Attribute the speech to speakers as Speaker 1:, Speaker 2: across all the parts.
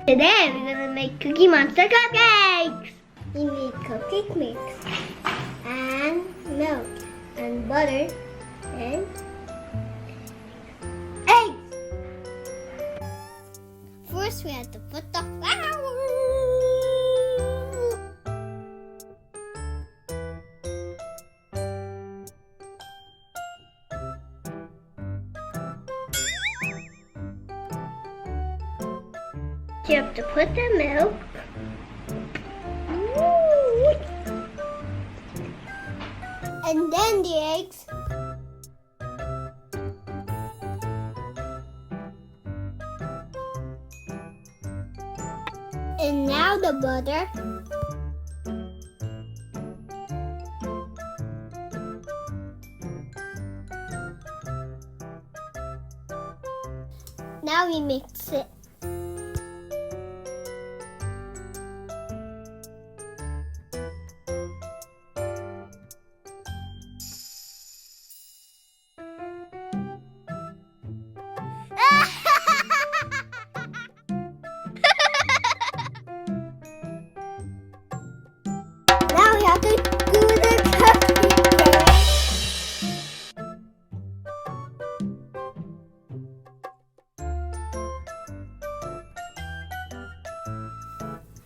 Speaker 1: Today we're gonna make Cookie Monster cupcakes. We need cupcake mix and milk and butter and eggs. First we have to put the flour. You have to put the milk. And then the eggs. And now the butter. Now we mix it. Now we have to do the cupcake.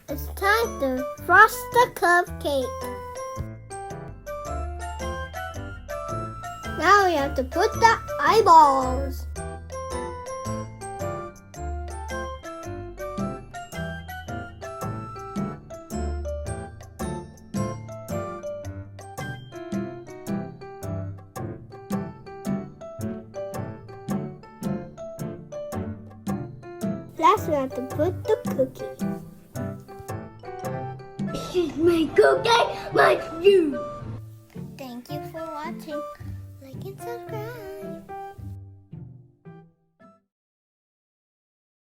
Speaker 1: It's time to frost the cupcake. Now we have to put the eyeballs. Last we have to put the cookie. This is my cookie, my you. Thank you for watching. Like and subscribe.